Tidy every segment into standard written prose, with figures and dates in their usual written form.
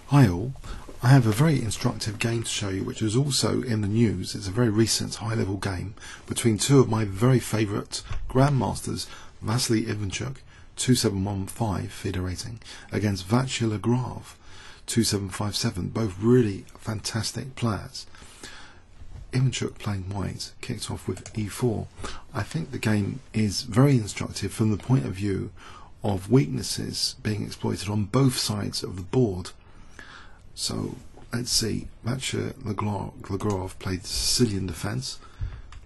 Hi all, I have a very instructive game to show you which is also in the news. It's a very recent high level game between two of my very favourite grandmasters, Vasily Ivanchuk, 2715 FIDE rating, against Vachier Lagrave, 2757, both really fantastic players. Ivanchuk playing white, kicked off with e4. I think the game is very instructive from the point of view of weaknesses being exploited on both sides of the board. So let's see, Vachier Lagrave played Sicilian defence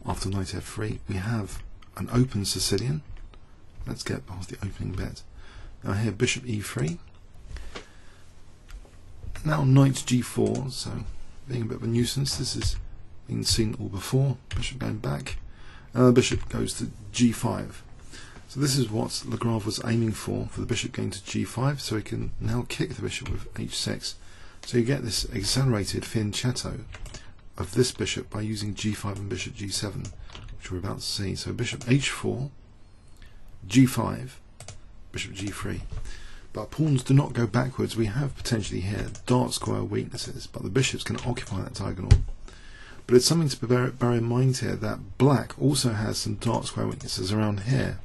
after knight f3. We have an open Sicilian. Let's get past the opening bit. Now here bishop e3. Now knight g4, so being a bit of a nuisance. This has been seen all before. Bishop going back. And the bishop goes to g5. So this is what Lagrave was aiming for the bishop going to g5, so he can now kick the bishop with h6. So you get this accelerated fianchetto of this bishop by using g5 and bishop g7, which we're about to see. So bishop h4, g5, bishop g3. But pawns do not go backwards. We have potentially here dark square weaknesses, but the bishops can occupy that diagonal. But it's something to bear in mind here that black also has some dark square weaknesses around here.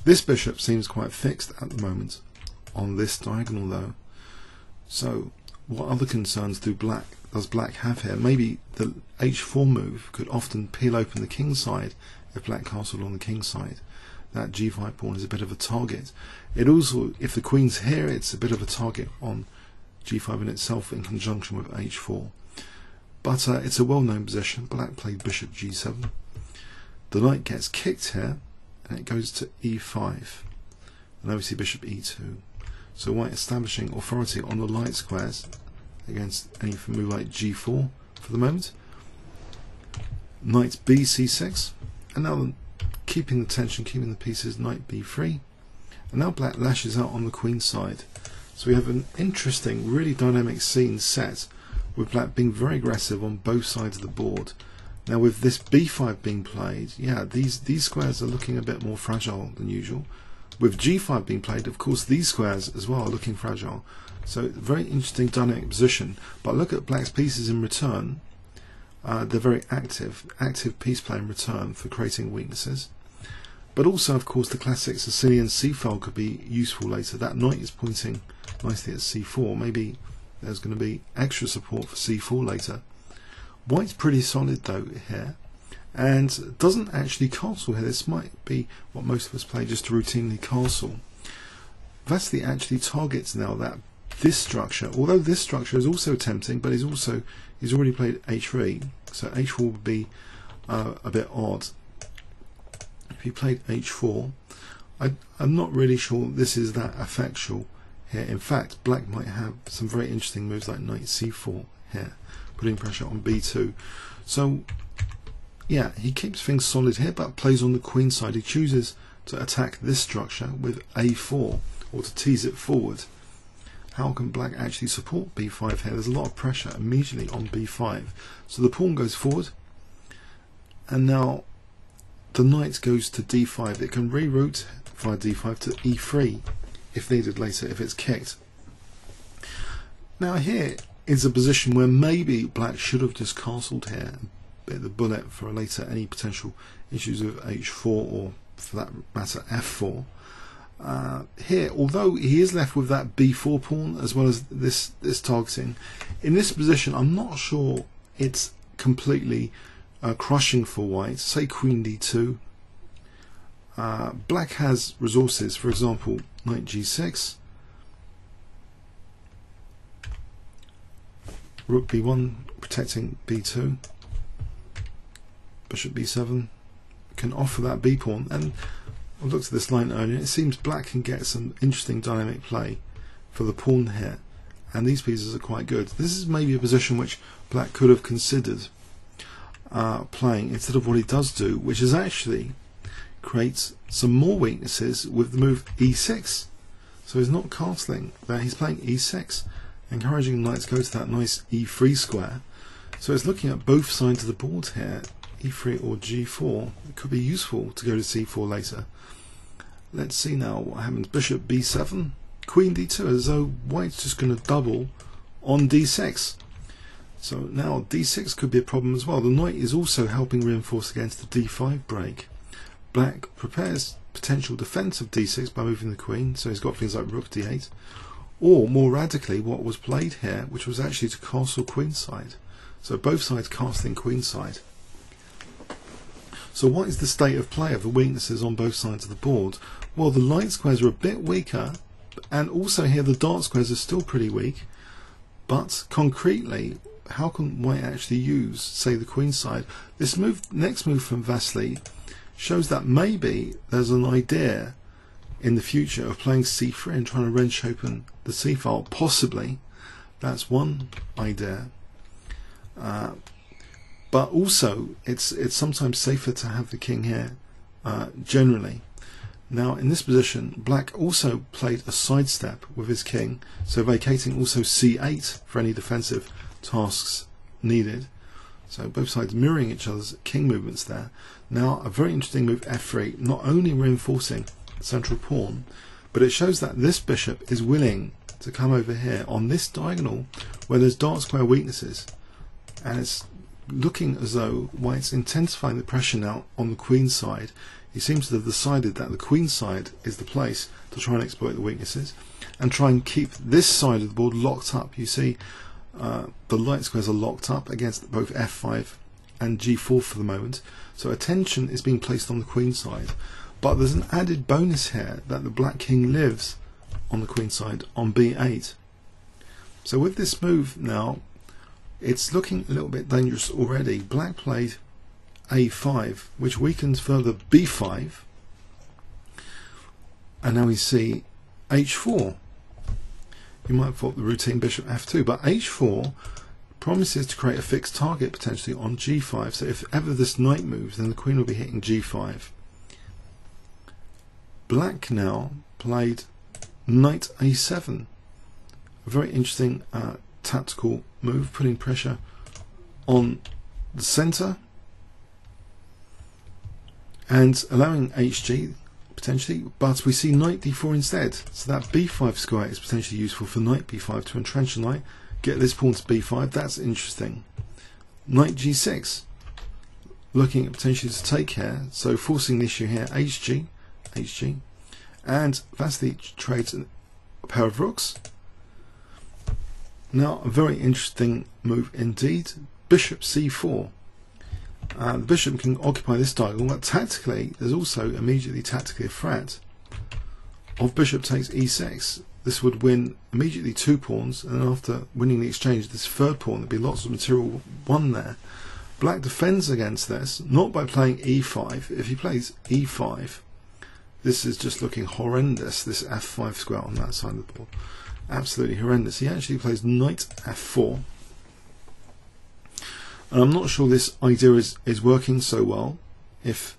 This bishop seems quite fixed at the moment on this diagonal though. So what other concerns does black have here? Maybe the h4 move could often peel open the king side if black castled on the king side. That g5 pawn is a bit of a target. It also, if the queen's here, it's a bit of a target on g5 in itself in conjunction with h4. But it's a well-known position. Black played bishop g7. The knight gets kicked here, and it goes to e5. And obviously bishop e2. So white establishing authority on the light squares against any move like g4 for the moment. Knight bc6, and now keeping the tension, keeping the pieces, knight b3. And now black lashes out on the queen side. So we have an interesting, really dynamic scene set with black being very aggressive on both sides of the board. Now with this b5 being played, yeah, these squares are looking a bit more fragile than usual. With g5 being played, of course, these squares as well are looking fragile. So very interesting dynamic position. But look at black's pieces in return. They're very active piece play in return for creating weaknesses. But also, of course, the classic Sicilian c file could be useful later. That knight is pointing nicely at c4. Maybe there's going to be extra support for c4 later. White's pretty solid though here, and doesn't actually castle here. This might be what most of us play, just to routinely castle. Vasily actually targets now this structure, although this structure is also tempting, but he's already played h3, so h4 would be a bit odd. If he played h4, I'm not really sure this is that effectual here. In fact, black might have some very interesting moves like knight c4 here, putting pressure on b2. So yeah, he keeps things solid here, but plays on the queen side. He chooses to attack this structure with a4, or to tease it forward. How can black actually support b5 here? There's a lot of pressure immediately on b5. So the pawn goes forward, and now the knight goes to d5. It can reroute via d5 to e3 if needed later, if it's kicked. Now here is a position where maybe black should have just castled here, bit the bullet for later any potential issues with h4 or for that matter f4. Here, although he is left with that b4 pawn as well as this targeting, in this position I'm not sure it's completely crushing for white. Say queen d2. Black has resources, for example knight g6, rook b1 protecting b2, bishop b7 can offer that b pawn. And I looked at this line earlier, it seems black can get some interesting dynamic play for the pawn here, and these pieces are quite good. This is maybe a position which black could have considered playing instead of what he does do, which is actually creates some more weaknesses with the move e6. So he's not castling there, he's playing e6, encouraging knight to go to that nice e3 square. So it's looking at both sides of the board here, e3 or g4. It could be useful to go to c4 later. Let's see now what happens. Bishop b7, queen d2, as though white's just going to double on d6. So now d6 could be a problem as well. The knight is also helping reinforce against the d5 break. Black prepares potential defense of d6 by moving the queen, so he's got things like rook d8, or more radically what was played here, which was actually to castle queenside. So both sides casting queenside. So what is the state of play of the weaknesses on both sides of the board? Well, the light squares are a bit weaker, and also here the dark squares are still pretty weak, but concretely, how can white actually use, say, the queenside? This next move from Vachier shows that maybe there's an idea in the future of playing c3 and trying to wrench open the c file. Possibly, that's one idea. But also, it's sometimes safer to have the king here, generally. Now, in this position, black also played a sidestep with his king, so vacating also c8 for any defensive tasks needed. So both sides mirroring each other's king movements there. Now a very interesting move f3, not only reinforcing the central pawn, but it shows that this bishop is willing to come over here on this diagonal where there's dark square weaknesses, and it's looking as though white's intensifying the pressure now on the queen side. He seems to have decided that the queen side is the place to try and exploit the weaknesses and try and keep this side of the board locked up. You see the light squares are locked up against both f5 and g4 for the moment, so attention is being placed on the queen side. But there's an added bonus here that the black king lives on the queen side on b8. So with this move now, it's looking a little bit dangerous already. Black played a5, which weakens further b5, and now we see h4. You might have thought the routine bishop f2, but h4 promises to create a fixed target potentially on g5, so if ever this knight moves, then the queen will be hitting g5. Black now played knight a7, a very interesting tactical move, putting pressure on the center and allowing hg potentially, but we see knight d4 instead, so that b5 square is potentially useful for knight b5 to entrench the knight, get this pawn to b5. That's interesting. Knight g6, looking at potentially to take here, so forcing the issue here, hg, and Vachier trades a pair of rooks. Now a very interesting move indeed, bishop c4. The bishop can occupy this diagonal, but tactically there's also immediately tactically a threat of bishop takes e6. This would win immediately 2 pawns, and then after winning the exchange, this third pawn, there'd be lots of material won there. Black defends against this, not by playing e5. If he plays e5, this is just looking horrendous, this f5 square on that side of the board. Absolutely horrendous. He actually plays knight f4. And I'm not sure this idea is working so well. If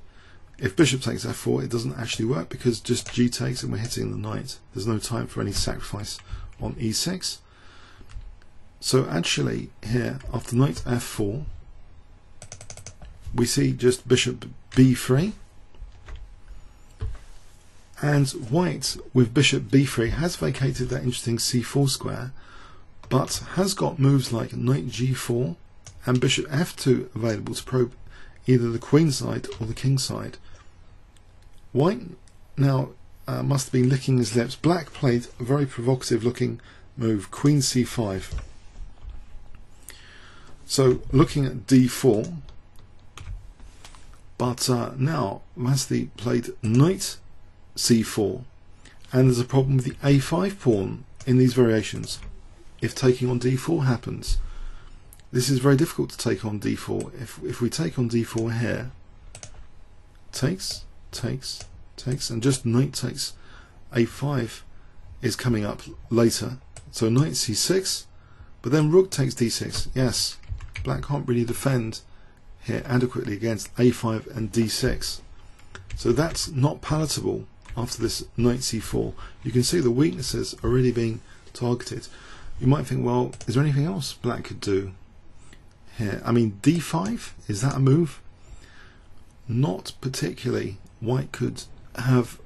bishop takes f4, it doesn't actually work because just g takes and we're hitting the knight. There's no time for any sacrifice on e6. So actually here, after knight f4, we see just bishop b3. And white with bishop b3 has vacated that interesting c4 square, but has got moves like knight g4 and bishop f2 available to probe either the queen side or the king side. White now must have been licking his lips. Black played a very provocative looking move, queen c5. So looking at d4, but now Vachier played knight c4, and there's a problem with the a5 pawn in these variations. If taking on d4 happens, this is very difficult to take on d4. If we take on d4 here, takes, and just knight takes a5 is coming up later. So knight c6, but then rook takes d6. Yes, black can't really defend here adequately against a5 and d6. So that's not palatable after this knight c4. You can see the weaknesses are really being targeted. You might think, well, is there anything else black could do here? I mean, d5, is that a move? Not particularly. White could have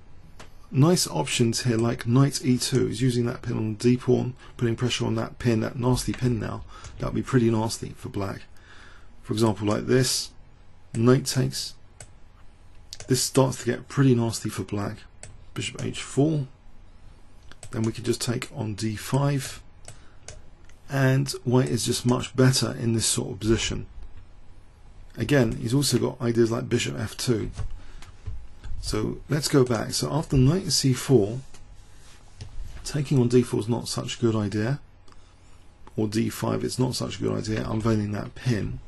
nice options here like knight e2 is using that pin on the d pawn, putting pressure on that pin, that nasty pin now. That would be pretty nasty for black. For example, like this, knight takes. This starts to get pretty nasty for black. Bishop h4. Then we could just take on d5. And white is just much better in this sort of position. Again, he's also got ideas like bishop f2. So let's go back. So after knight c4, taking on d4 is not such a good idea. Or d5, it's not such a good idea, unveiling that pin.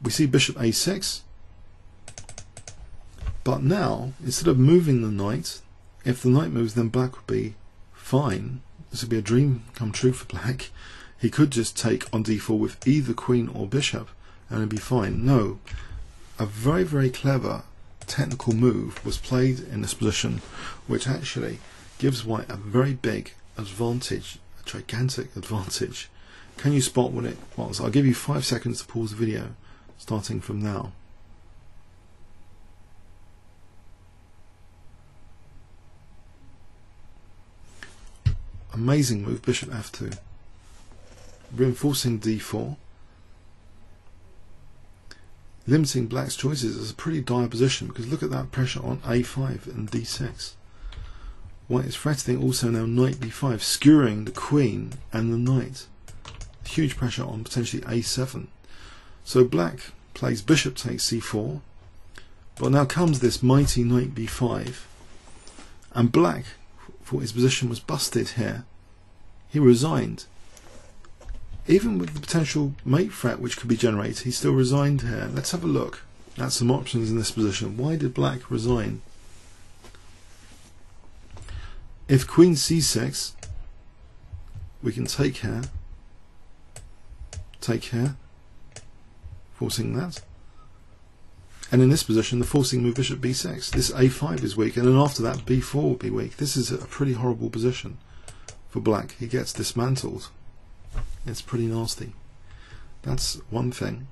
We see bishop a6. But now, instead of moving the knight, if the knight moves, then black would be fine. This would be a dream come true for black. He could just take on d4 with either queen or bishop and it'd be fine. No, a very, very clever technical move was played in this position, which actually gives white a very big advantage, a gigantic advantage. Can you spot what it was? I'll give you 5 seconds to pause the video, starting from now. Amazing move, bishop f2, reinforcing d4, limiting black's choices. Is a pretty dire position because look at that pressure on a5 and d6. White is threatening also now knight b5, skewering the queen and the knight. Huge pressure on potentially a7. So black plays bishop takes c4, but now comes this mighty knight b5, and black thought his position was busted here. He resigned. Even with the potential mate threat which could be generated, he still resigned here. Let's have a look at some options in this position. Why did black resign? If queen c6, we can take here, forcing that. And in this position, the forcing move bishop b6. This a5 is weak, and then after that b4 will be weak. This is a pretty horrible position for black. He gets dismantled. It's pretty nasty. That's one thing.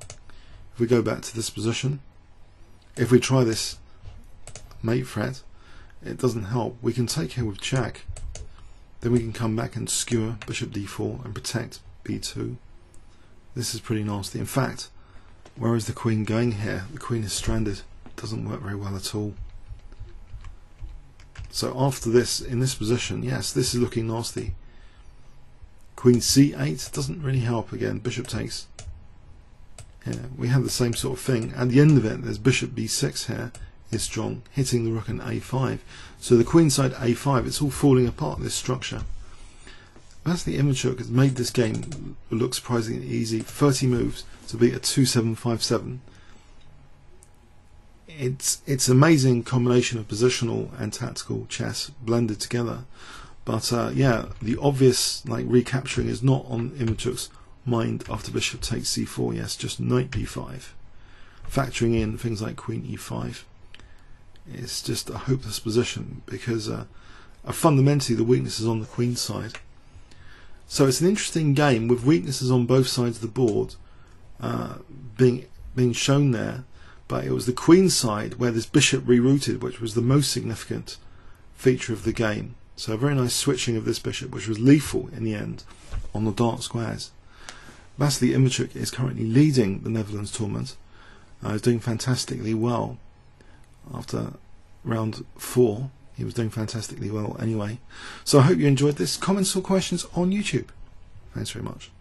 If we go back to this position, if we try this mate threat, it doesn't help. We can take here with check. Then we can come back and skewer bishop d4 and protect b2. This is pretty nasty. In fact, where is the queen going here? The queen is stranded. It doesn't work very well at all. So after this, in this position, yes, this is looking nasty. Queen c8 doesn't really help again. Bishop takes. Here we have the same sort of thing. At the end of it, there's bishop b6 here is strong, hitting the rook on a5. So the queen side a5, it's all falling apart, this structure. Vachier Ivanchuk has made this game look surprisingly easy. 30 moves to beat a 2-7-5-7. It's amazing combination of positional and tactical chess blended together. But yeah, the obvious recapturing is not on Ivanchuk's mind after bishop takes c4. Yes, just knight b5, factoring in things like queen e5. It's just a hopeless position because fundamentally the weakness is on the queen side. So it's an interesting game with weaknesses on both sides of the board being shown there, but it was the queen side where this bishop rerouted, which was the most significant feature of the game. So a very nice switching of this bishop, which was lethal in the end on the dark squares. Vachier Ivanchuk is currently leading the Netherlands tournament. He's doing fantastically well. After round 4, he was doing fantastically well anyway. So I hope you enjoyed this. Comments or questions on YouTube. Thanks very much.